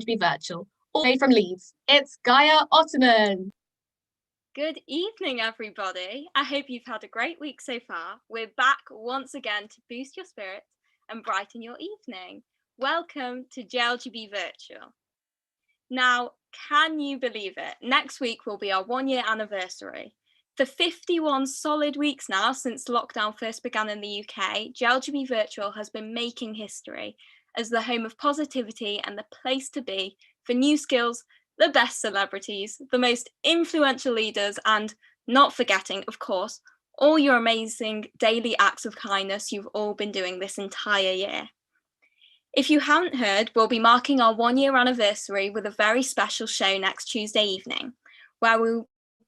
be virtual, all the way from Leeds. It's Gaia Ottoman. Good evening, everybody. I hope you've had a great week so far. We're back once again to boost your spirits and brighten your evening. Welcome to JLGB Virtual. Now, can you believe it? Next week will be our 1-year anniversary. For 51 solid weeks now since lockdown first began in the UK, JLGB Virtual has been making history as the home of positivity and the place to be for new skills, the best celebrities, the most influential leaders, and not forgetting, of course, all your amazing daily acts of kindness you've all been doing this entire year. If you haven't heard, we'll be marking our 1-year anniversary with a very special show next Tuesday evening, where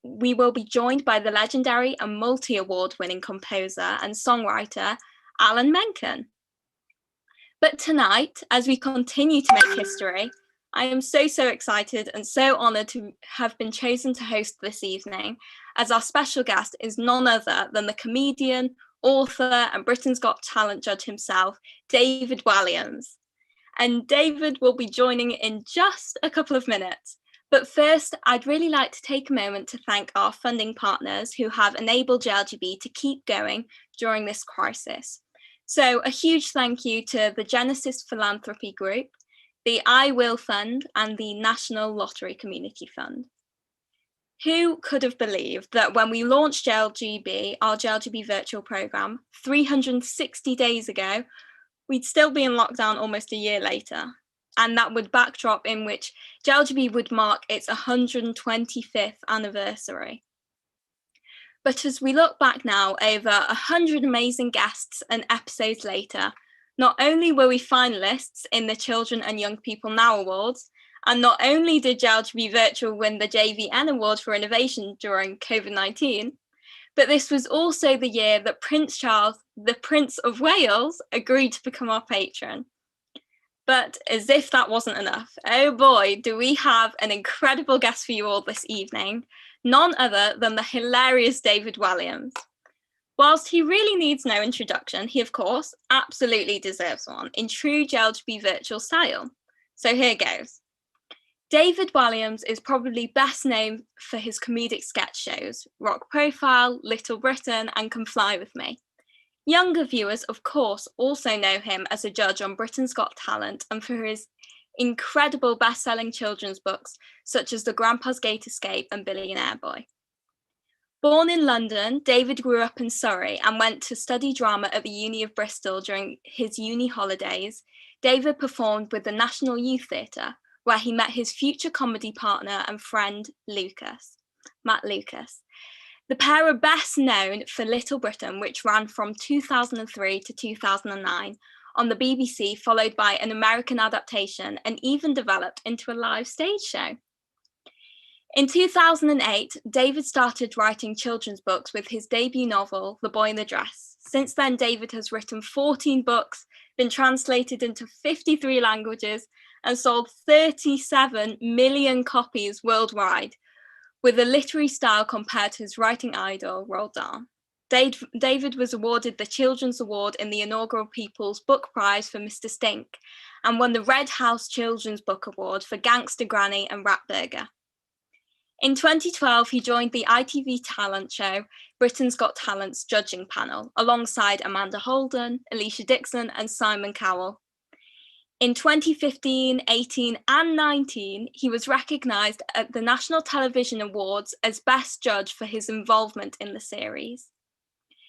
we will be joined by the legendary and multi-award winning composer and songwriter, Alan Menken. But tonight, as we continue to make history, I am so excited and so honoured to have been chosen to host this evening, as our special guest is none other than the comedian, author and Britain's Got Talent judge himself, David Walliams. And David will be joining in just a couple of minutes. But first, I'd really like to take a moment to thank our funding partners who have enabled JLGB to keep going during this crisis. So a huge thank you to the Genesis Philanthropy Group, the I Will Fund and the National Lottery Community Fund. Who could have believed that when we launched JLGB, our JLGB virtual programme, 360 days ago, we'd still be in lockdown almost a year later. And that would backdrop in which JLGB would mark its 125th anniversary. But as we look back now, over 100 amazing guests and episodes later, not only were we finalists in the Children and Young People Now Awards, and not only did JLGB Virtual win the JVN Award for Innovation during COVID-19, but this was also the year that Prince Charles, the Prince of Wales, agreed to become our patron. But as if that wasn't enough, oh boy, do we have an incredible guest for you all this evening, none other than the hilarious David Walliams. Whilst he really needs no introduction, he of course absolutely deserves one in true JLGB virtual style. So here goes. David Walliams is probably best known for his comedic sketch shows, Rock Profile, Little Britain and Come Fly With Me. Younger viewers of course also know him as a judge on Britain's Got Talent and for his incredible best-selling children's books such as The Grandpa's Gate Escape and Billionaire Boy. Born in London, David grew up in Surrey and went to study drama at the Uni of Bristol during his uni holidays. David performed with the National Youth Theatre, where he met his future comedy partner and friend, Matt Lucas. The pair are best known for Little Britain, which ran from 2003 to 2009 on the BBC, followed by an American adaptation and even developed into a live stage show. In 2008, David started writing children's books with his debut novel, The Boy in the Dress. Since then, David has written 14 books, been translated into 53 languages, and sold 37 million copies worldwide, with a literary style compared to his writing idol, Roald Dahl. David was awarded the Children's Award in the inaugural People's Book Prize for Mr. Stink, and won the Red House Children's Book Award for Gangster Granny and Rat Burger. In 2012, he joined the ITV talent show Britain's Got Talent's judging panel, alongside Amanda Holden, Alicia Dixon and Simon Cowell. In 2015, 18 and 19, he was recognised at the National Television Awards as Best Judge for his involvement in the series.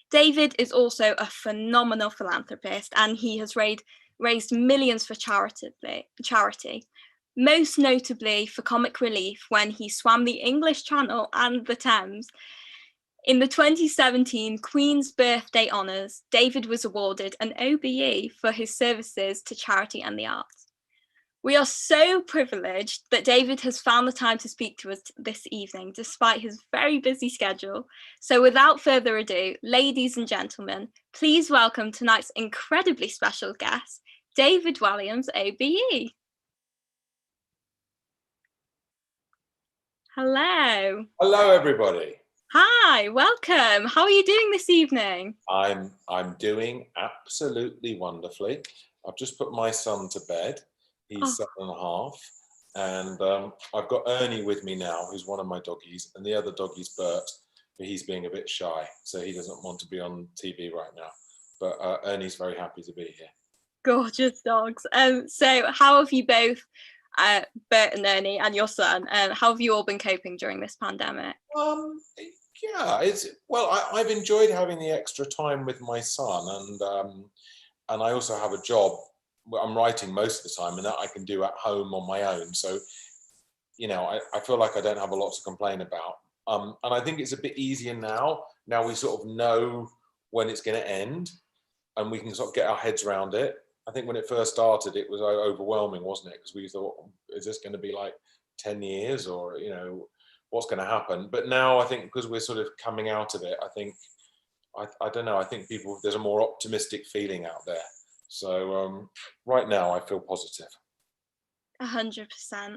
David is also a phenomenal philanthropist and he has raised millions for charity, most notably for Comic Relief when he swam the English Channel and the Thames. In the 2017 Queen's Birthday Honours, David was awarded an OBE for his services to charity and the arts. We are so privileged that David has found the time to speak to us this evening, despite his very busy schedule. So without further ado, ladies and gentlemen, please welcome tonight's incredibly special guest, David Walliams OBE. Hello. Hello, everybody. Hi, welcome. How are you doing this evening? I'm doing absolutely wonderfully. I've just put my son to bed. He's 7.5, And I've got Ernie with me now, who's one of my doggies, and the other doggie's Bert, but he's being a bit shy, so he doesn't want to be on TV right now. But Ernie's very happy to be here. Gorgeous dogs. So how have you both, Bert and Ernie, and your son, how have you all been coping during this pandemic? Yeah, I've enjoyed having the extra time with my son, and I also have a job where I'm writing most of the time, and that I can do at home on my own. So, I feel like I don't have a lot to complain about. And I think it's a bit easier now. Now we sort of know when it's going to end, and we can sort of get our heads around it. I think when it first started, it was overwhelming, wasn't it? Because we thought, is this going to be like 10 years or, what's going to happen? But now I think because we're sort of coming out of it, I don't know, I think there's a more optimistic feeling out there. So right now I feel positive. 100%.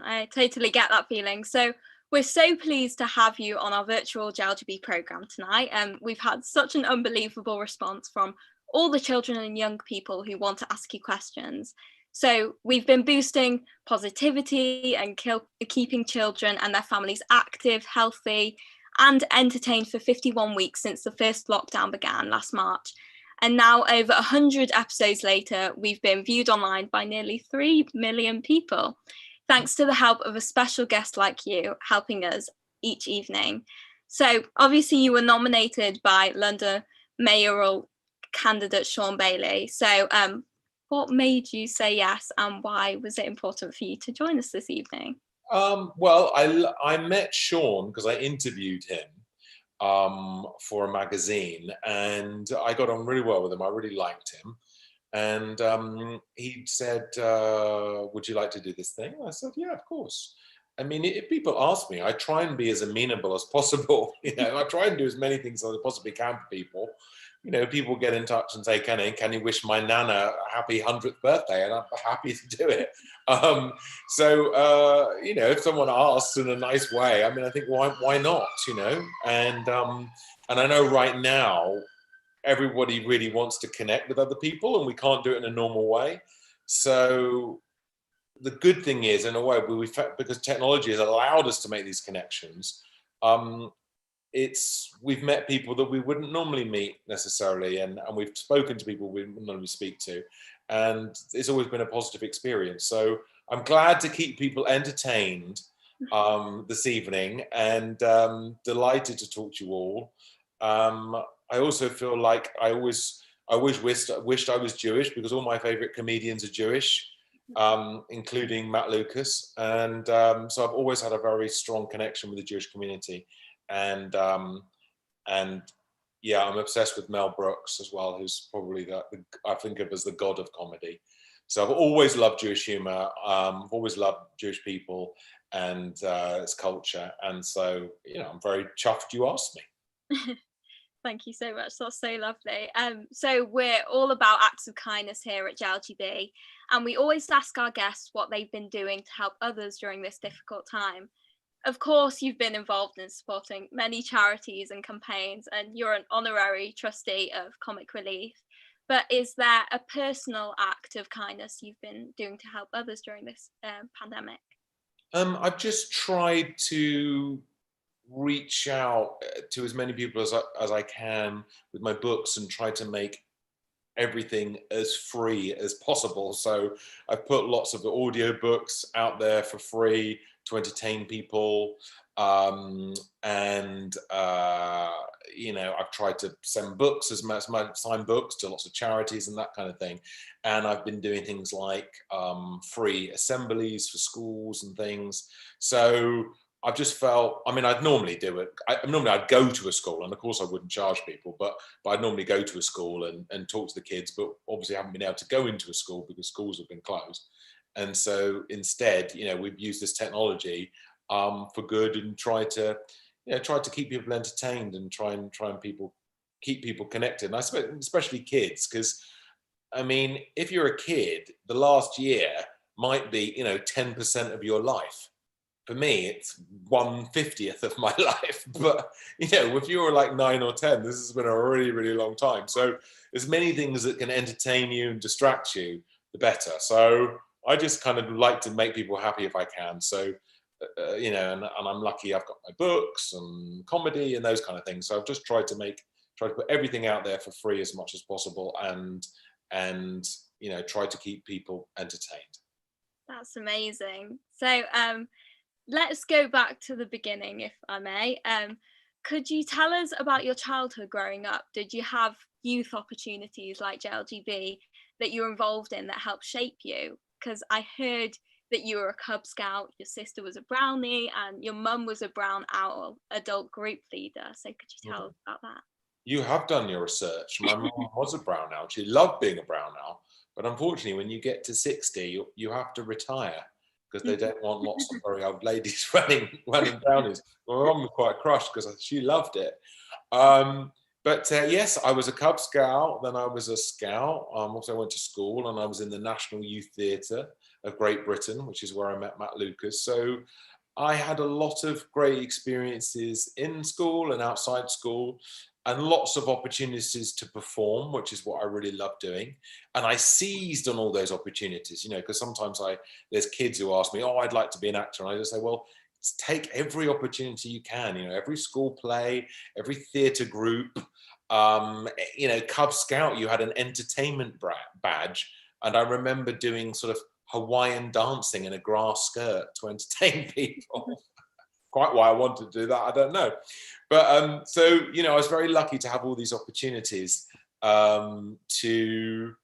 I totally get that feeling. So we're so pleased to have you on our virtual JLGB programme tonight. We've had such an unbelievable response from all the children and young people who want to ask you questions. So we've been boosting positivity and keeping children and their families active, healthy, and entertained for 51 weeks since the first lockdown began last March. And now, over 100 episodes later, we've been viewed online by nearly 3 million people, thanks to the help of a special guest like you helping us each evening. So obviously you were nominated by London mayoral candidate Sean Bailey. So what made you say yes, and why was it important for you to join us this evening? Well, I met Sean because I interviewed him for a magazine, and I got on really well with him. I really liked him. And he said, would you like to do this thing? I said, yeah, of course. I mean, if people ask me, I try and be as amenable as possible. I try and do as many things as I possibly can for people. People get in touch and say, can you wish my Nana a happy 100th birthday? And I'm happy to do it. If someone asks in a nice way, I mean, I think why not, And I know right now, everybody really wants to connect with other people, and we can't do it in a normal way. So the good thing is, in a way, because technology has allowed us to make these connections, we've met people that we wouldn't normally meet necessarily, and we've spoken to people we wouldn't normally speak to, and it's always been a positive experience. So I'm glad to keep people entertained this evening, and delighted to talk to you all. I also feel like I wished I was Jewish, because all my favorite comedians are Jewish, including Matt Lucas, and so I've always had a very strong connection with the Jewish community. And yeah, I'm obsessed with Mel Brooks as well, who's probably I think of as the god of comedy. So I've always loved Jewish humor. I've always loved Jewish people and its culture. And so, I'm very chuffed you asked me. Thank you so much. That's so lovely. So we're all about acts of kindness here at JLGB, and we always ask our guests what they've been doing to help others during this difficult time. Of course, you've been involved in supporting many charities and campaigns, and you're an honorary trustee of Comic Relief. But is there a personal act of kindness you've been doing to help others during this pandemic? I've just tried to reach out to as many people as I can with my books, and try to make everything as free as possible. So I've put lots of the audiobooks out there for free to entertain people, and I've tried to send books as much signed books to lots of charities and that kind of thing. And I've been doing things like free assemblies for schools and things. So I've just felt, I mean, I'd normally do it. Normally I'd go to a school, and of course I wouldn't charge people, but I'd normally go to a school and talk to the kids, but obviously I haven't been able to go into a school because schools have been closed. And so instead, we've used this technology for good, and try to keep people entertained, and try and keep people connected. And I suppose especially kids, because I mean, if you're a kid, the last year might be 10% of your life. For me, it's 1/50th of my life. But if you were like 9 or 10, this has been a really, really long time. So as many things that can entertain you and distract you, the better. So I just kind of like to make people happy if I can. So, you know, and I'm lucky I've got my books and comedy and those kind of things. So I've just tried to put everything out there for free as much as possible, and you know, try to keep people entertained. That's amazing. So let's go back to the beginning, if I may. Could you tell us about your childhood growing up? Did you have youth opportunities like JLGB that you were involved in that helped shape you? Because I heard that you were a Cub Scout, your sister was a Brownie, and your mum was a Brown Owl adult group leader. So could you tell us about that? You have done your research. My mum was a Brown Owl. She loved being a Brown Owl. But unfortunately, when you get to 60, you have to retire because they don't want lots of very old ladies running brownies. My mum was quite crushed because she loved it. But yes, I was a Cub Scout, then I was a Scout. Also went to school, and I was in the National Youth Theatre of Great Britain, which is where I met Matt Lucas. So I had a lot of great experiences in school and outside school, and lots of opportunities to perform, which is what I really love doing. And I seized on all those opportunities, you know, because sometimes there's kids who ask me, oh, I'd like to be an actor. And I just say, well, take every opportunity you can, you know, every school play, every theatre group, you know, Cub Scout, you had an entertainment badge. And I remember doing sort of Hawaiian dancing in a grass skirt to entertain people. Quite why I wanted to do that, I don't know. But so, you know, I was very lucky to have all these opportunities to,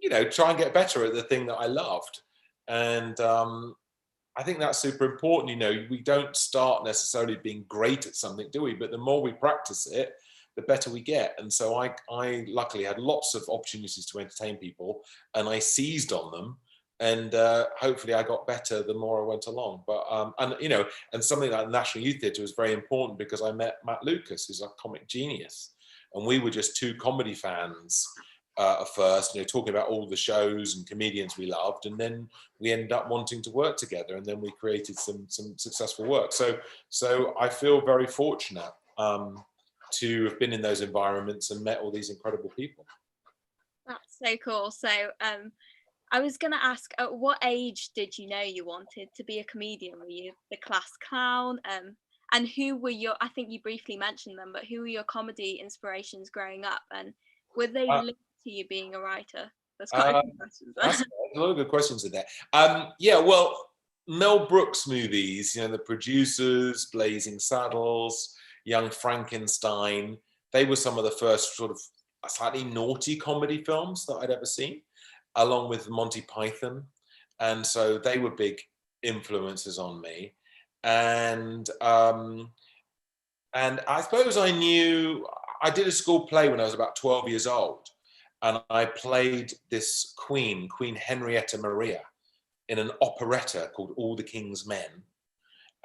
you know, try and get better at the thing that I loved. And I think that's super important. You know, we don't start necessarily being great at something, do we? But the more we practice it, the better we get. And so I luckily had lots of opportunities to entertain people, and I seized on them. And hopefully I got better the more I went along. But and you know, and something like the National Youth Theatre was very important because I met Matt Lucas, who's a comic genius, and we were just two comedy fans at first, you know, talking about all the shows and comedians we loved, and then we ended up wanting to work together, and then we created some successful work. So I feel very fortunate to have been in those environments and met all these incredible people. That's so cool. So I was going to ask, at what age did you know you wanted to be a comedian? Were you the class clown? And who were your, I think you briefly mentioned them, but who were your comedy inspirations growing up? And were they linked to you being a writer? That's quite a few questions. That's a lot of good questions in there. Yeah, well, Mel Brooks movies, you know, The Producers, Blazing Saddles, Young Frankenstein, they were some of the first sort of slightly naughty comedy films that I'd ever seen, along with Monty Python. And so they were big influences on me. And I suppose I did a school play when I was about 12 years old. And I played this Queen Henrietta Maria, in an operetta called All the King's Men.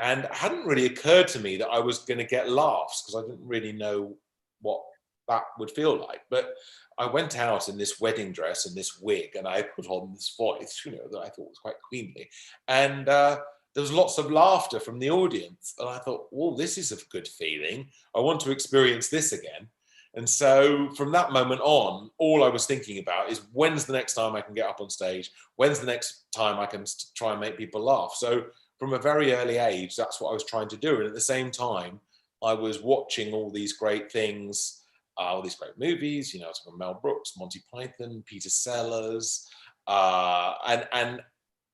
And it hadn't really occurred to me that I was going to get laughs, because I didn't really know what that would feel like. But I went out in this wedding dress and this wig, and I put on this voice, you know, that I thought was quite queenly. And there was lots of laughter from the audience. And I thought, well, this is a good feeling. I want to experience this again. And so from that moment on, all I was thinking about is, when's the next time I can get up on stage? When's the next time I can try and make people laugh? So from a very early age, that's what I was trying to do. And at the same time, I was watching all these great things, all these great movies, you know, I was talking Mel Brooks, Monty Python, Peter Sellers, and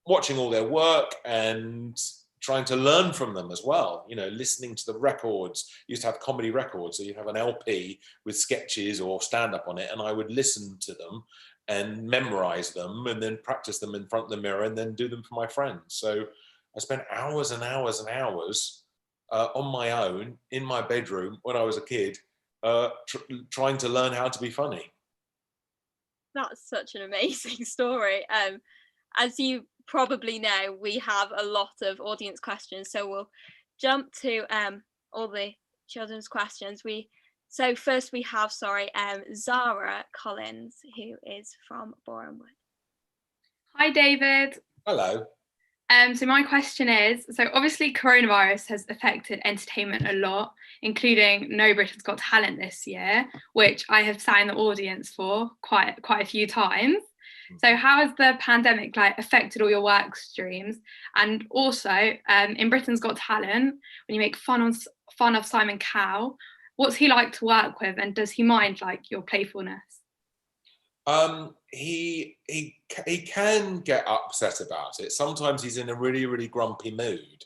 watching all their work and trying to learn from them as well, you know, listening to the records. Used to have comedy records, so you'd have an LP with sketches or stand-up on it, and I would listen to them and memorize them and then practice them in front of the mirror and then do them for my friends. So I spent hours and hours and hours on my own in my bedroom when I was a kid, trying to learn how to be funny. That's such an amazing story. As you probably know, we have a lot of audience questions, so we'll jump to all the children's questions. First we have Zara Collins, who is from Borehamwood. Hi David. Hello. So my question is, so obviously coronavirus has affected entertainment a lot, including No Britain's Got Talent this year, which I have sat in the audience for quite a few times. So how has the pandemic like affected all your work streams? And also in Britain's Got Talent, when you make fun of Simon Cowell, what's he like to work with, and does he mind like your playfulness? He can get upset about it. Sometimes he's in a really, really grumpy mood.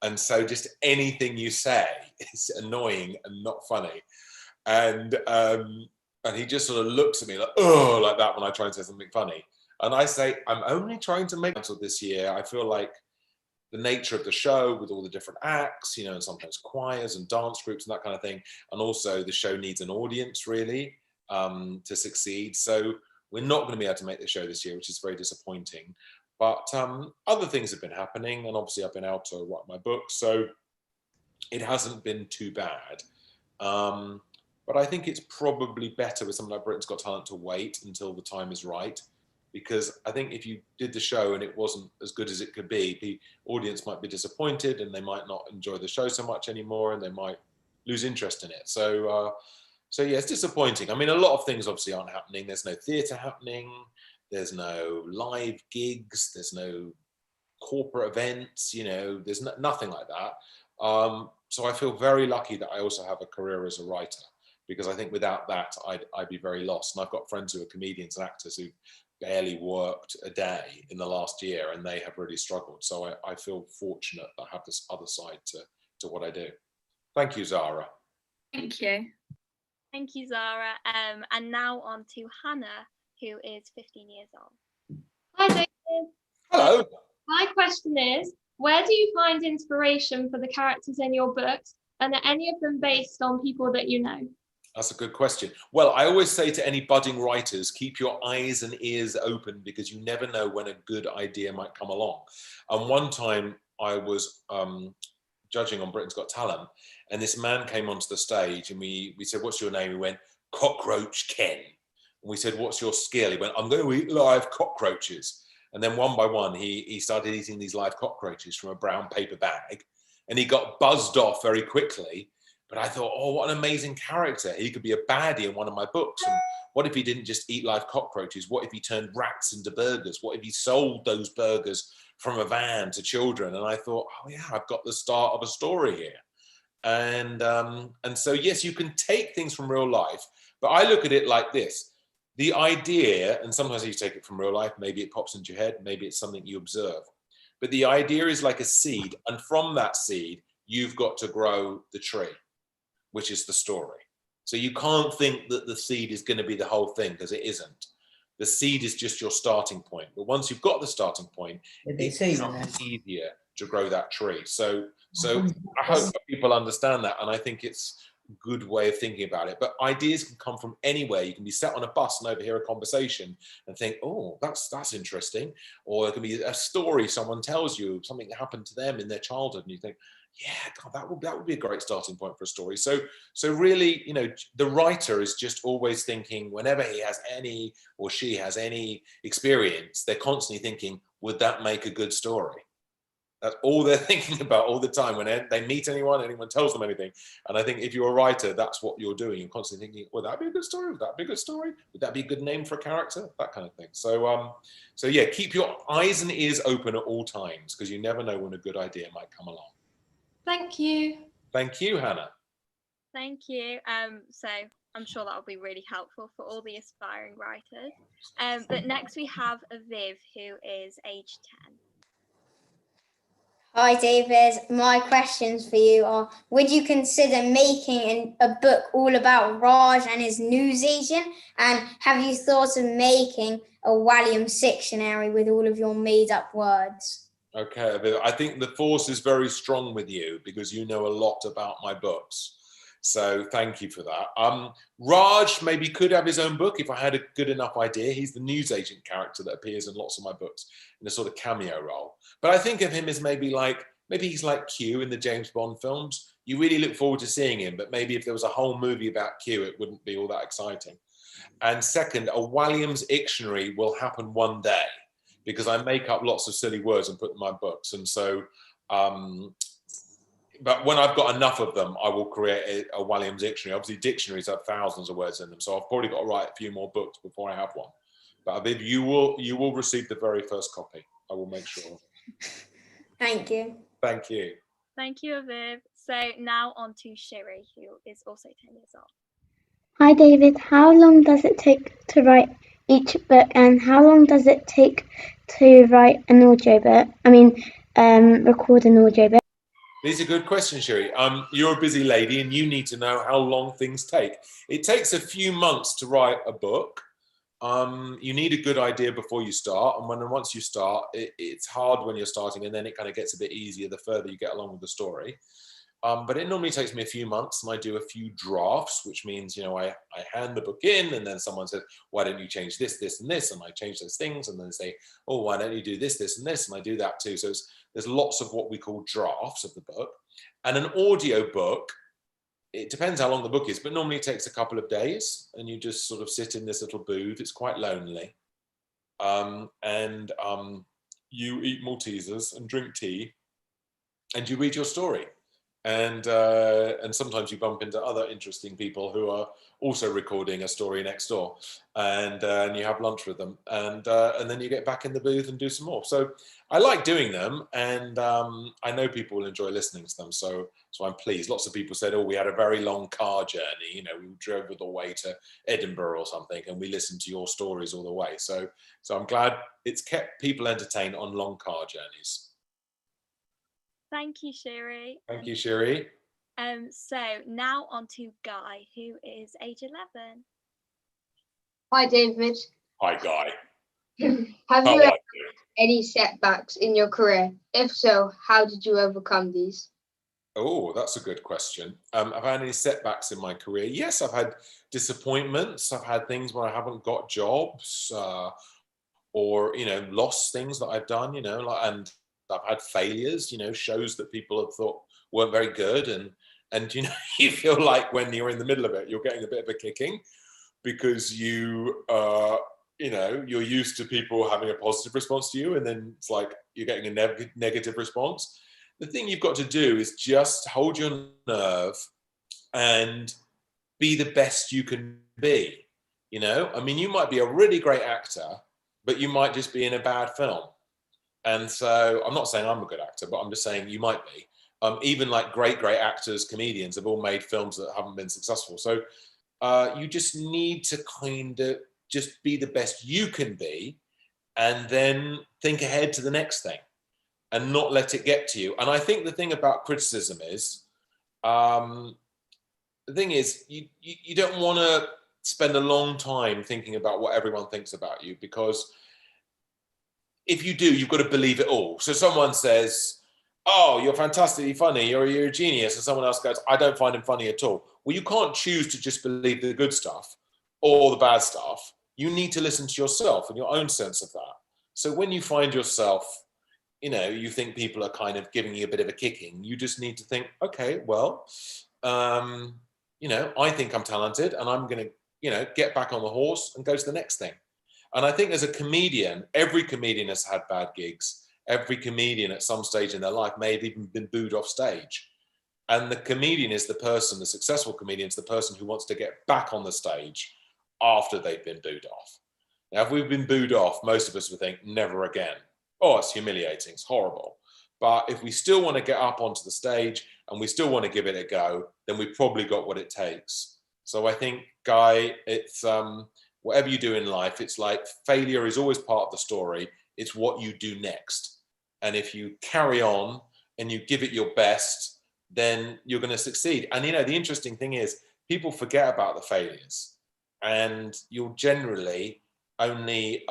And so just anything you say is annoying and not funny. And he just sort of looks at me like, oh, like that when I try and say something funny. And I say, I'm only trying to make it this year. I feel like the nature of the show with all the different acts, you know, and sometimes choirs and dance groups and that kind of thing. And also the show needs an audience really to succeed. So we're not going to be able to make the show this year, which is very disappointing. But other things have been happening, and obviously I've been able to write my book, so it hasn't been too bad. But I think it's probably better with something like Britain's Got Talent to wait until the time is right, because I think if you did the show and it wasn't as good as it could be, the audience might be disappointed and they might not enjoy the show so much anymore, and they might lose interest in it. So yeah, it's disappointing. I mean, a lot of things obviously aren't happening. There's no theatre happening. There's no live gigs. There's no corporate events. You know, there's nothing like that. So I feel very lucky that I also have a career as a writer, because I think without that, I'd be very lost. And I've got friends who are comedians and actors who barely worked a day in the last year, and they have really struggled. So I feel fortunate that I have this other side to what I do. Thank you, Zara. Thank you. Thank you, Zara. And now on to Hannah, who is 15 years old. Hi, David. Hello. My question is, where do you find inspiration for the characters in your books? And are any of them based on people that you know? That's a good question. Well, I always say to any budding writers, keep your eyes and ears open, because you never know when a good idea might come along. And one time I was judging on Britain's Got Talent, and this man came onto the stage, and we said, what's your name? He went, Cockroach Ken. And we said, what's your skill? He went, I'm going to eat live cockroaches. And then one by one, he started eating these live cockroaches from a brown paper bag, and he got buzzed off very quickly. But I thought, oh, what an amazing character. He could be a baddie in one of my books. And what if he didn't just eat live cockroaches? What if he turned rats into burgers? What if he sold those burgers from a van to children? And I thought, oh yeah, I've got the start of a story here. And so, yes, you can take things from real life, but I look at it like this. The idea, and sometimes you take it from real life, maybe it pops into your head, maybe it's something you observe. But the idea is like a seed, and from that seed, you've got to grow the tree, which is the story. So you can't think that the seed is going to be the whole thing, because it isn't. The seed is just your starting point. But once you've got the starting point, it's easier to grow that tree. So I hope that people understand that, and I think it's a good way of thinking about it. But ideas can come from anywhere. You can be sat on a bus and overhear a conversation and think, oh, that's interesting. Or it can be a story someone tells you, something that happened to them in their childhood, and you think, yeah, God, that would be a great starting point for a story. So really, you know, the writer is just always thinking, whenever he has any, or she has any experience, they're constantly thinking, would that make a good story? That's all they're thinking about all the time when they meet anyone tells them anything. And I think if you're a writer, that's what you're doing. You're constantly thinking, would that be a good story? Would that be a good story? Would that be a good name for a character? That kind of thing. So yeah, keep your eyes and ears open at all times, because you never know when a good idea might come along. Thank you. Thank you, Hannah. Thank you. So I'm sure that'll be really helpful for all the aspiring writers. But next we have Aviv, who is age 10. Hi David, my questions for you are, would you consider making a book all about Raj and his newsagent? And have you thought of making a Walliams dictionary with all of your made up words? Okay, I think the force is very strong with you, because you know a lot about my books. So thank you for that. Raj maybe could have his own book if I had a good enough idea. He's the newsagent character that appears in lots of my books in a sort of cameo role. But I think of him as maybe he's like Q in the James Bond films. You really look forward to seeing him, but maybe if there was a whole movie about Q, it wouldn't be all that exciting. And second, a Walliams dictionary will happen one day, because I make up lots of silly words and put them in my books. And so, but when I've got enough of them, I will create a Walliams dictionary. Obviously, dictionaries have thousands of words in them, so I've probably got to write a few more books before I have one. But Aviv, you will receive the very first copy. I will make sure. Thank you. Thank you. Thank you, Aviv. So now on to Shiri, who is also 10 years old. Hi David, how long does it take to write each book, and how long does it take to write an audiobook? Record an audiobook. These are good questions, Sherry. You're a busy lady and you need to know how long things take. It takes a few months to write a book. You need a good idea before you start. And once you start, it's hard when you're starting, and then it kind of gets a bit easier the further you get along with the story. But it normally takes me a few months, and I do a few drafts, which means, I hand the book in, and then someone says, why don't you change this, this, and this? And I change those things, and then they say, oh, why don't you do this, this, and this? And I do that too. So there's lots of what we call drafts of the book. And an audio book, it depends how long the book is, but normally it takes a couple of days, and you just sort of sit in this little booth. It's quite lonely. You eat Maltesers and drink tea, and you read your story. And sometimes you bump into other interesting people who are also recording a story next door, and you have lunch with them, and then you get back in the booth and do some more. So I like doing them, and I know people will enjoy listening to them. So I'm pleased. Lots of people said, "Oh, we had a very long car journey. We drove all the way to Edinburgh or something, and we listened to your stories all the way." So I'm glad it's kept people entertained on long car journeys. Thank you, Shiri. Thank you, Shiri. So now on to Guy, who is age 11. Hi, David. Hi, Guy. Have How you are had you? any setbacks in your career? If so, how did you overcome these? Oh, that's a good question. I've had any setbacks in my career? Yes, I've had disappointments. I've had things where I haven't got jobs, or lost things that I've done. And I've had failures. Shows that people have thought weren't very good, and you feel like when you're in the middle of it, you're getting a bit of a kicking, because you're used to people having a positive response to you, and then it's like you're getting a negative response. The thing you've got to do is just hold your nerve and be the best you can be. You might be a really great actor, but you might just be in a bad film. And so I'm not saying I'm a good actor, but I'm just saying you might be. Even like great actors, comedians have all made films that haven't been successful. So you just need to kind of just be the best you can be, and then think ahead to the next thing and not let it get to you. And I think the thing about criticism is, you don't want to spend a long time thinking about what everyone thinks about you, because if you do, you've got to believe it all. So someone says, oh, you're fantastically funny, you're a genius, and someone else goes, I don't find him funny at all. Well, you can't choose to just believe the good stuff or the bad stuff. You need to listen to yourself and your own sense of that. So when you find yourself, you think people are kind of giving you a bit of a kicking, you just need to think, okay, well, I think I'm talented, and I'm going to, get back on the horse and go to the next thing. And I think as a comedian, every comedian has had bad gigs. Every comedian at some stage in their life may have even been booed off stage. And the comedian is the successful comedian is the person who wants to get back on the stage after they've been booed off. Now, if we've been booed off, most of us would think, never again. Oh, it's humiliating, it's horrible. But if we still want to get up onto the stage and we still want to give it a go, then we've probably got what it takes. So I think, Guy, it's whatever you do in life, it's like failure is always part of the story. It's what you do next. And if you carry on and you give it your best, then you're going to succeed. And, the interesting thing is people forget about the failures, and you're generally only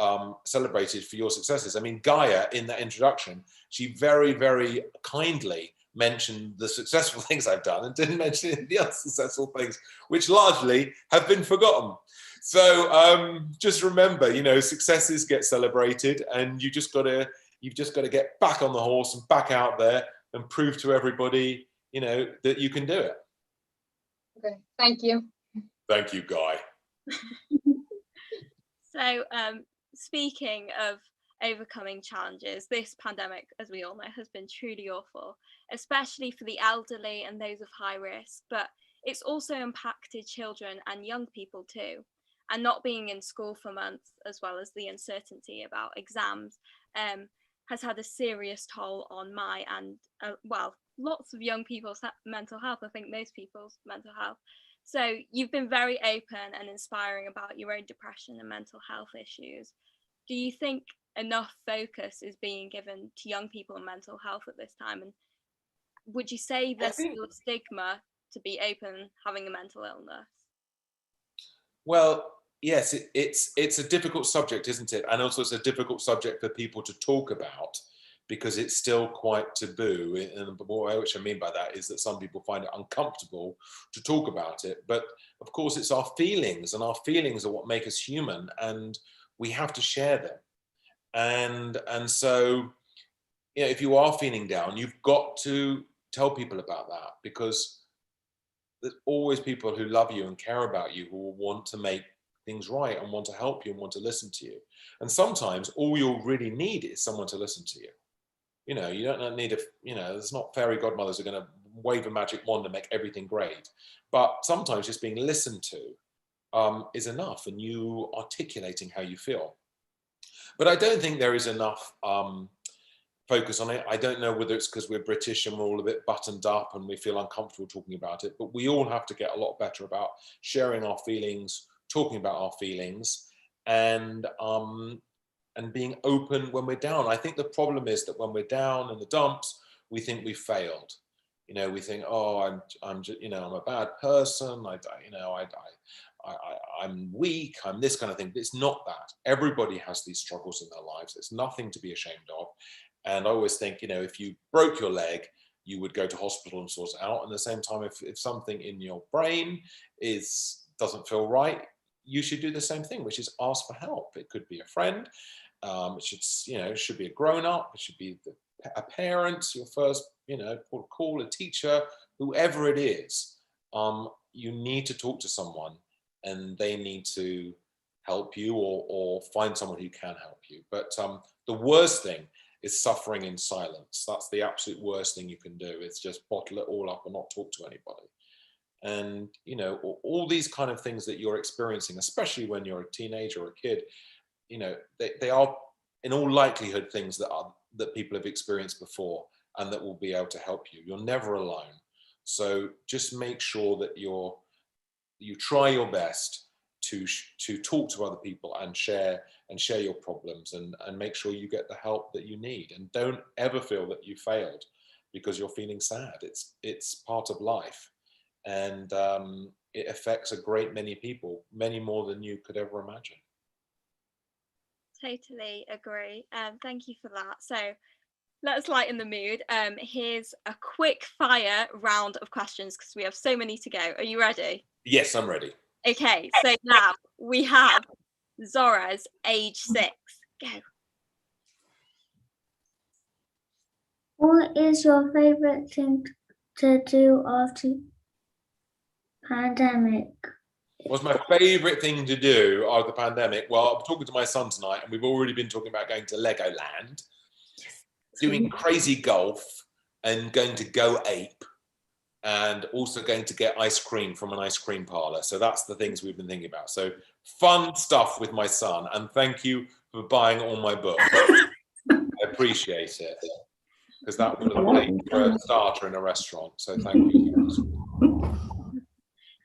celebrated for your successes. I mean, Gaia, in that introduction, she very, very kindly mentioned the successful things I've done and didn't mention the unsuccessful things, which largely have been forgotten. So just remember, successes get celebrated, and you've just got to get back on the horse and back out there and prove to everybody, that you can do it. Okay, thank you. Thank you, Guy. So speaking of overcoming challenges, this pandemic, as we all know, has been truly awful, especially for the elderly and those of high risk, but it's also impacted children and young people too. and not being in school for months, as well as the uncertainty about exams, has had a serious toll on my and well, lots of young people's mental health. I think most people's mental health. So you've been very open and inspiring about your own depression and mental health issues. Do you think enough focus is being given to young people and mental health at this time? And would you say there's still a stigma to be open having a mental illness? Well, yes, it's a difficult subject, isn't it? And also it's a difficult subject for people to talk about because it's still quite taboo. And which I mean by that is that some people find it uncomfortable to talk about it. But of course, it's our feelings, and our feelings are what make us human, and we have to share them. And so, you know, if you are feeling down, you've got to tell people about that, because there's always people who love you and care about you, who will want to make things right and want to help you and want to listen to you. And sometimes all you'll really need is someone to listen to you. You know, you don't need there's not fairy godmothers who are going to wave a magic wand and make everything great. But sometimes just being listened to is enough, and you articulating how you feel. But I don't think there is enough focus on it. I don't know whether it's because we're British and we're all a bit buttoned up and we feel uncomfortable talking about it, but we all have to get a lot better about sharing our feelings, talking about our feelings, and being open when we're down. I think the problem is that when we're down in the dumps, we think we failed. You know, we think, oh, I'm just, I'm a bad person. I'm weak. I'm this kind of thing. But it's not that. Everybody has these struggles in their lives. It's nothing to be ashamed of. And I always think, if you broke your leg, you would go to hospital and sort it out. And at the same time, if something in your brain doesn't feel right, you should do the same thing, which is ask for help. It could be a friend. It should be a grown-up. It should be a parent, your first, call a teacher, whoever it is. You need to talk to someone, and they need to help you or find someone who can help you. But the worst thing is suffering in silence. That's the absolute worst thing you can do. It's just bottle it all up and not talk to anybody. And, all these kind of things that you're experiencing, especially when you're a teenager or a kid, they are in all likelihood things that people have experienced before and that will be able to help you. You're never alone. So just make sure that you try your best to talk to other people and share your problems and make sure you get the help that you need. And don't ever feel that you failed because you're feeling sad. It's part of life, and it affects a great many people, many more than you could ever imagine. Totally agree. Thank you for that. So let's lighten the mood. Here's a quick fire round of questions because we have so many to go. Are you ready? Yes, I'm ready. Okay, so now we have Zora's age 6. Go. What is your favourite thing to do after pandemic? What's my favourite thing to do after the pandemic? Well, I'm talking to my son tonight, and we've already been talking about going to Legoland, doing crazy golf, and going to Go Ape, and also going to get ice cream from an ice cream parlour. So that's the things we've been thinking about. So fun stuff with my son, and thank you for buying all my books. I appreciate it, because that would have paid for a starter in a restaurant. So thank you.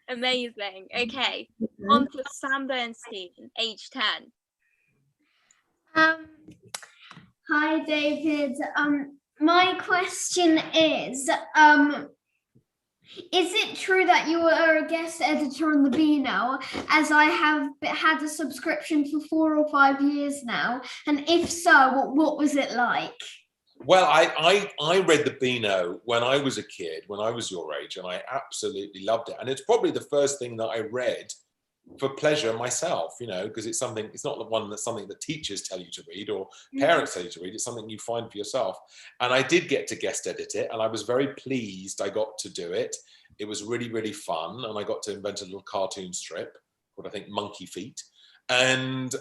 Amazing. Okay, on to Sam Bernstein, age 10. Hi, David. My question is it true that you are a guest editor on the Beano, as I have had a subscription for 4 or 5 years now? And if so, what was it like? Well, I read the Beano when I was a kid, when I was your age, and I absolutely loved it. And it's probably the first thing that I read for pleasure myself, because it's not the one that's something that teachers tell you to read or parents tell you to read. It's something you find for yourself. And I did get to guest edit it, and I was very pleased I got to do it. It was really, really fun, and I got to invent a little cartoon strip called, I think, Monkey Feet. And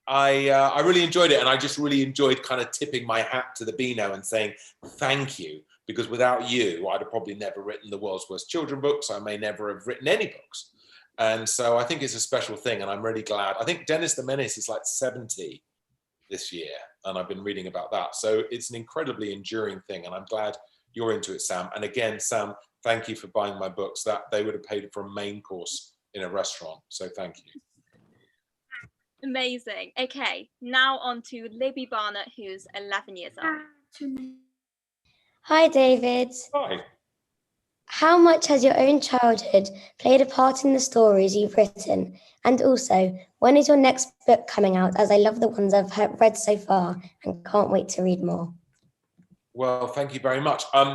I really enjoyed it, and I just really enjoyed kind of tipping my hat to the Beano and saying thank you, because without you, I'd have probably never written the world's worst children books. I may never have written any books. And so I think it's a special thing, and I'm really glad. I think Dennis the Menace is like 70 this year, and I've been reading about that. So it's an incredibly enduring thing, and I'm glad you're into it, Sam. And again, Sam, thank you for buying my books. That they would have paid for a main course in a restaurant. So thank you. Amazing. Okay, now on to Libby Barnett, who's 11 years old. Hi, David. Hi. How much has your own childhood played a part in the stories you've written? And also, when is your next book coming out? As I love the ones I've read so far and can't wait to read more. Well, thank you very much. The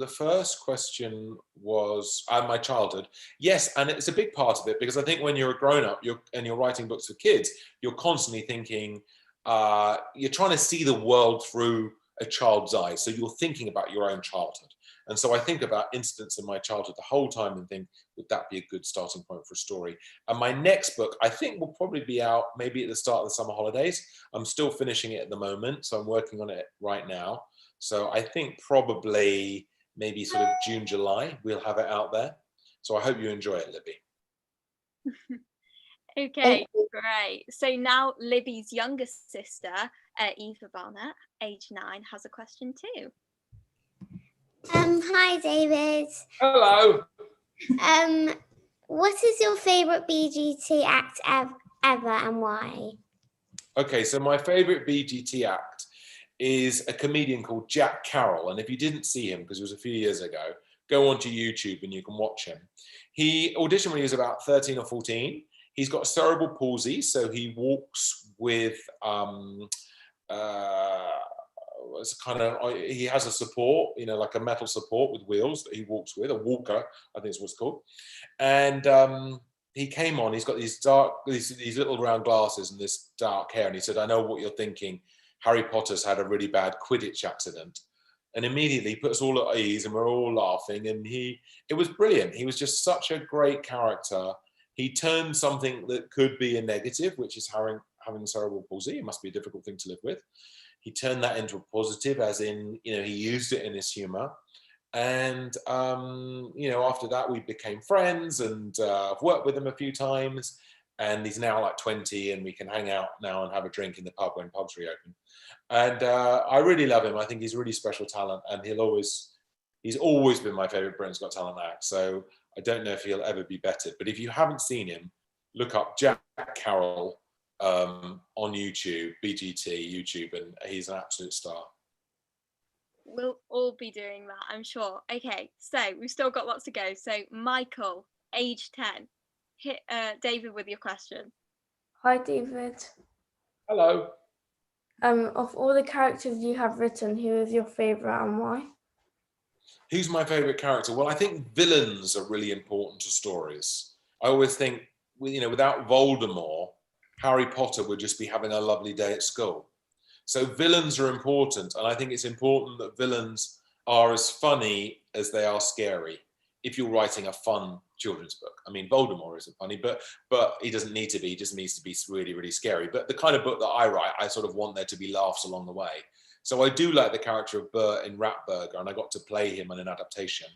first question was my childhood. Yes, and it's a big part of it, because I think when you're a grown-up and you're writing books for kids, you're constantly thinking, you're trying to see the world through a child's eyes. So you're thinking about your own childhood. And so I think about incidents in my childhood the whole time and think, would that be a good starting point for a story? And my next book, I think, will probably be out maybe at the start of the summer holidays. I'm still finishing it at the moment, so I'm working on it right now. So I think probably maybe sort of June, July, we'll have it out there. So I hope you enjoy it, Libby. Okay, great. So now Libby's younger sister, Eva Barnett, age 9, has a question too. Hi, David. Hello. What is your favourite BGT act ever and why? Okay, so my favourite BGT act is a comedian called Jack Carroll. And if you didn't see him, because it was a few years ago, go onto YouTube and you can watch him. He auditioned when he was about 13 or 14. He's got cerebral palsy, so he walks with it's kind of, he has a support, you know, like a metal support with wheels that he walks with, a walker, I think is what's called. And he came on, he's got these these little round glasses and this dark hair, and he said, I know what you're thinking. Harry Potter's had a really bad Quidditch accident. And immediately he put us all at ease and we're all laughing, and it was brilliant. He was just such a great character. He turned something that could be a negative, which is having cerebral palsy. It must be a difficult thing to live with. He turned that into a positive, as in, you know, he used it in his humor. And, you know, after that, we became friends, and I've worked with him a few times, and he's now like 20, and we can hang out now and have a drink in the pub when pubs reopen. And I really love him. I think he's a really special talent, and he's always been my favorite Britain's Got Talent act. So I don't know if he'll ever be bettered, but if you haven't seen him, look up Jack Carroll on YouTube, BGT YouTube, and he's an absolute star. We'll all be doing that, I'm sure. Okay, so we've still got lots to go. So Michael, age 10, hit David with your question. Hi, David. Hello. Of all the characters you have written, who is your favourite and why? Who's my favourite character? Well, I think villains are really important to stories. I always think, you know, without Voldemort, Harry Potter would just be having a lovely day at school. So villains are important, and I think it's important that villains are as funny as they are scary. If you're writing a fun children's book, I mean, Voldemort isn't funny, but he doesn't need to be. He just needs to be really, really scary. But the kind of book that I write, I sort of want there to be laughs along the way. So I do like the character of Bert in Ratburger, and I got to play him in an adaptation,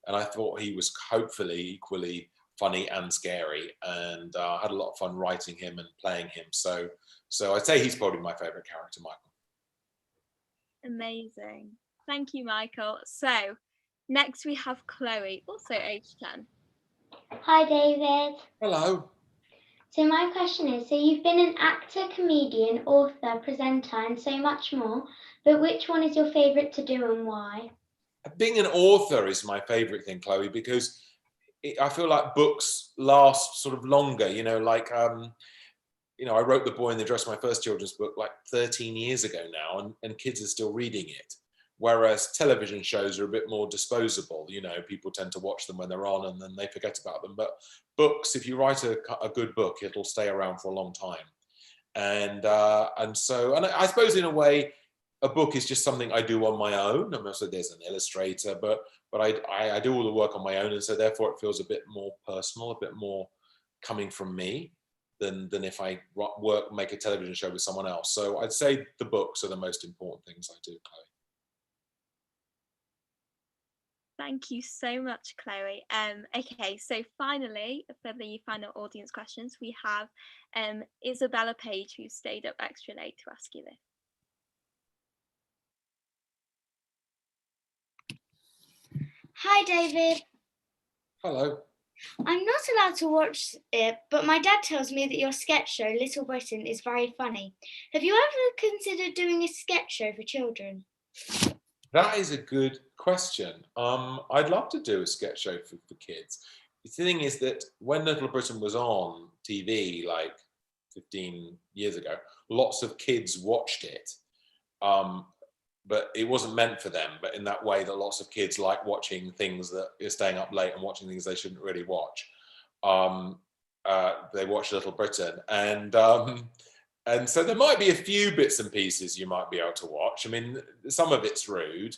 and I thought he was hopefully equally funny and scary, and I had a lot of fun writing him and playing him. So I'd say he's probably my favourite character, Michael. Amazing. Thank you, Michael. So next we have Chloe, also age 10. Hi, David. Hello. So my question is, so you've been an actor, comedian, author, presenter, and so much more, but which one is your favourite to do and why? Being an author is my favourite thing, Chloe, because I feel like books last sort of longer, you know, like, you know, I wrote The Boy in the Dress, my first children's book, like 13 years ago now, and kids are still reading it. Whereas television shows are a bit more disposable, you know, people tend to watch them when they're on and then they forget about them. But books, if you write a good book, it'll stay around for a long time. And I suppose in a way, a book is just something I do on my own. I mean, so there's an illustrator, but I do all the work on my own, and so therefore it feels a bit more personal, a bit more coming from me than if I make a television show with someone else. So I'd say the books are the most important things I do, Chloe. Thank you so much, Chloe. Okay, so finally, for the final audience questions, we have Isabella Page, who stayed up extra late to ask you this. Hi, David. Hello. I'm not allowed to watch it, but my dad tells me that your sketch show, Little Britain, is very funny. Have you ever considered doing a sketch show for children? That is a good question. I'd love to do a sketch show for kids. The thing is that when Little Britain was on TV like 15 years ago, lots of kids watched it. But it wasn't meant for them, but in that way that lots of kids like watching things that are staying up late and watching things they shouldn't really watch. They watch Little Britain, and so there might be a few bits and pieces you might be able to watch. I mean, some of it's rude,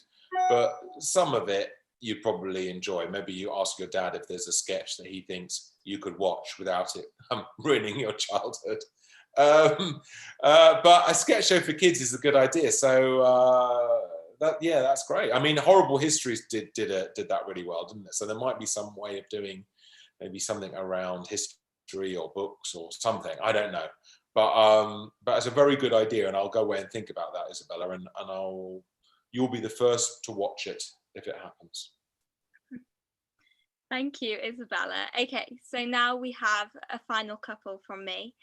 but some of it you'd probably enjoy. Maybe you ask your dad if there's a sketch that he thinks you could watch without it ruining your childhood. But a sketch show for kids is a good idea. So that's great. I mean, Horrible Histories did that really well, didn't it? So there might be some way of doing maybe something around history or books or something. I don't know. But it's a very good idea, and I'll go away and think about that, Isabella, and you'll be the first to watch it if it happens. Thank you, Isabella. Okay, so now we have a final couple from me.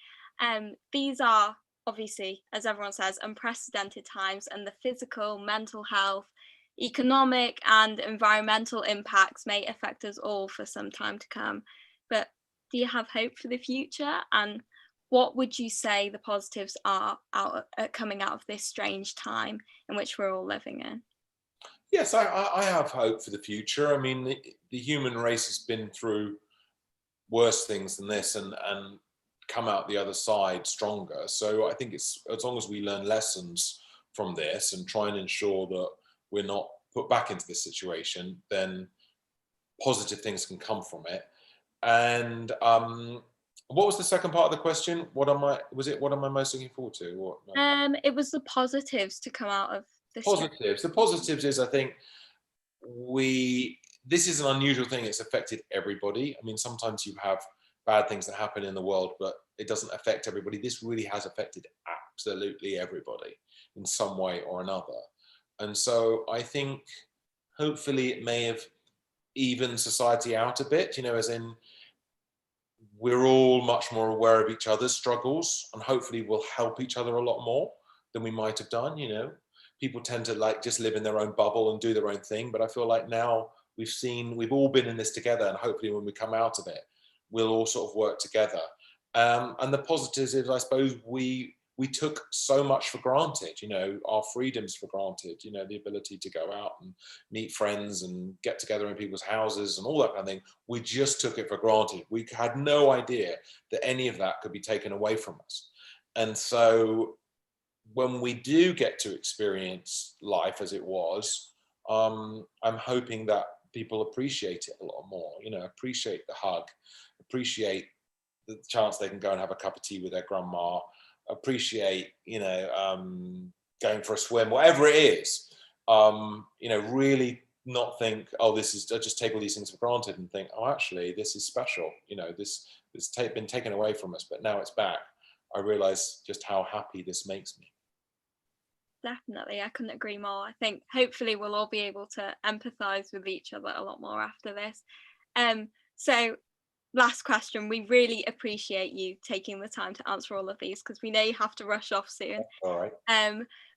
These are obviously, as everyone says, unprecedented times, and the physical, mental health, economic and environmental impacts may affect us all for some time to come. But do you have hope for the future? And what would you say the positives are coming out of this strange time in which we're all living in? Yes, I have hope for the future. I mean, the human race has been through worse things than this and come out the other side stronger. So I think it's, as long as we learn lessons from this and try and ensure that we're not put back into this situation, then positive things can come from it. And what was the second part of the question? What am I most looking forward to? What? It was the positives to come out of this. Positives. The positives is, I think, this is an unusual thing. It's affected everybody. I mean, sometimes you have bad things that happen in the world, but it doesn't affect everybody. This really has affected absolutely everybody in some way or another. And so I think hopefully it may have evened society out a bit, as in we're all much more aware of each other's struggles, and hopefully we'll help each other a lot more than we might have done. People tend to just live in their own bubble and do their own thing. But I feel like now we've all been in this together, and hopefully when we come out of it, we'll all sort of work together. And the positives is, I suppose, we took so much for granted, our freedoms for granted, the ability to go out and meet friends and get together in people's houses and all that kind of thing. We just took it for granted. We had no idea that any of that could be taken away from us. And so when we do get to experience life as it was, I'm hoping that people appreciate it a lot more, appreciate the hug, appreciate the chance they can go and have a cup of tea with their grandma, appreciate, going for a swim, whatever it is, really not think, I just take all these things for granted, and think, oh, actually, this is special. This been taken away from us, but now it's back. I realize just how happy this makes me. Definitely, I couldn't agree more. I think hopefully we'll all be able to empathise with each other a lot more after this. So last question, we really appreciate you taking the time to answer all of these, because we know you have to rush off soon. All right.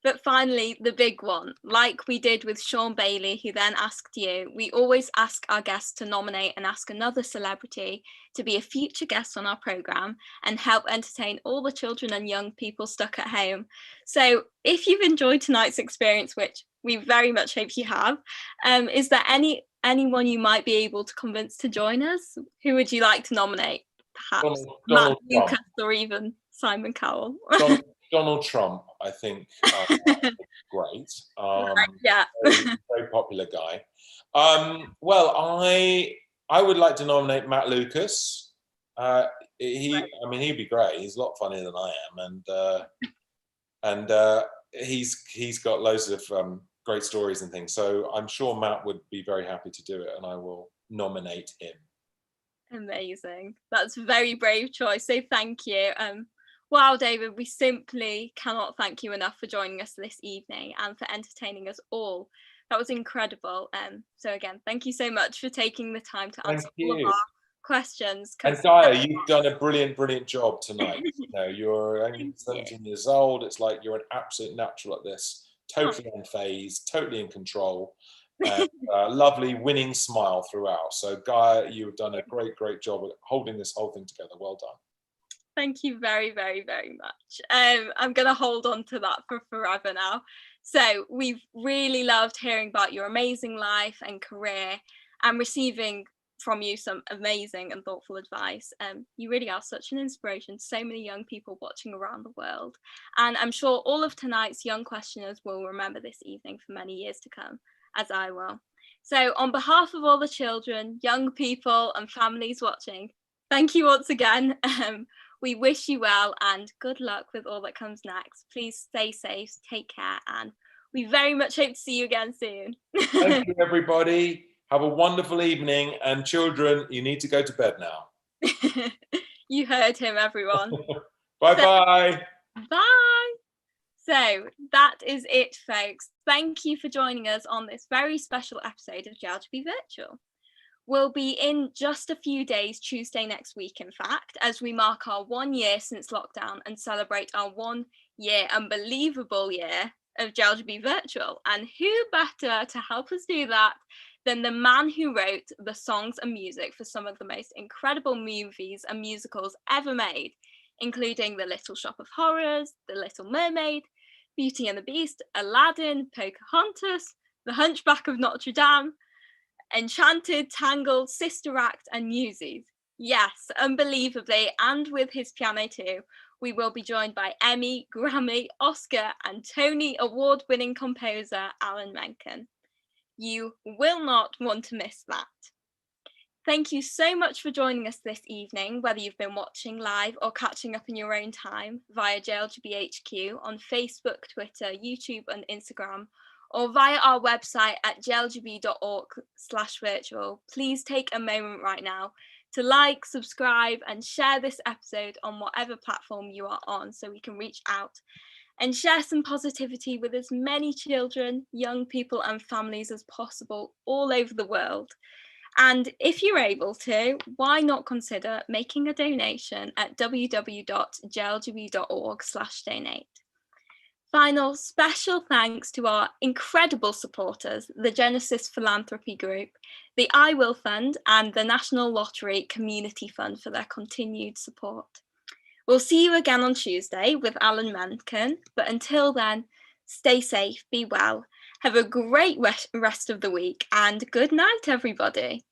But finally, the big one, like we did with Sean Bailey, who then asked you, we always ask our guests to nominate and ask another celebrity to be a future guest on our programme and help entertain all the children and young people stuck at home. So if you've enjoyed tonight's experience, which we very much hope you have, is there anyone you might be able to convince to join us? Who would you like to nominate? Perhaps Matt Lucas or even Simon Cowell. Donald Trump, I think, great. Yeah. Very popular guy. Well, I would like to nominate Matt Lucas. He'd be great. He's a lot funnier than I am, and he's got loads of great stories and things. So I'm sure Matt would be very happy to do it, and I will nominate him. Amazing. That's a very brave choice. So thank you. Wow, David, we simply cannot thank you enough for joining us this evening and for entertaining us all. That was incredible. So again, thank you so much for taking the time to answer all of our questions. And Gaia, you've done a brilliant job tonight. You know, you're only 17 years old. It's like you're an absolute natural at this, totally unfazed, totally in control, and lovely winning smile throughout. So Gaia, you've done a great job of holding this whole thing together. Well done. Thank you very much. I'm going to hold on to that for forever now. So we've really loved hearing about your amazing life and career and receiving from you some amazing and thoughtful advice. You really are such an inspiration to so many young people watching around the world. And I'm sure all of tonight's young questioners will remember this evening for many years to come, as I will. So on behalf of all the children, young people and families watching, thank you once again. We wish you well and good luck with all that comes next. Please stay safe, take care, and we very much hope to see you again soon. Thank you, everybody. Have a wonderful evening. And children, you need to go to bed now. You heard him, everyone. Bye-bye. Bye. So that is it, folks. Thank you for joining us on this very special episode of JLGB Virtual. We'll be in just a few days, Tuesday next week, in fact, as we mark our 1 year since lockdown and celebrate our 1 year unbelievable year of JLGB Virtual. And who better to help us do that than the man who wrote the songs and music for some of the most incredible movies and musicals ever made, including The Little Shop of Horrors, The Little Mermaid, Beauty and the Beast, Aladdin, Pocahontas, The Hunchback of Notre Dame, Enchanted, Tangled, Sister Act and Newsies. Yes, unbelievably, and with his piano too, we will be joined by Emmy, Grammy, Oscar and Tony award-winning composer Alan Menken. You will not want to miss that. Thank you so much for joining us this evening, whether you've been watching live or catching up in your own time via JLGB HQ on Facebook, Twitter, YouTube and Instagram, or via our website at jlgb.org/virtual. Please take a moment right now to like, subscribe and share this episode on whatever platform you are on so we can reach out and share some positivity with as many children, young people and families as possible all over the world. And if you're able to, why not consider making a donation at www.jlgb.org/donate. Final special thanks to our incredible supporters, the Genesis Philanthropy Group, the I Will Fund and the National Lottery Community Fund for their continued support. We'll see you again on Tuesday with Alan Menken, but until then, stay safe, be well, have a great rest of the week and good night, everybody.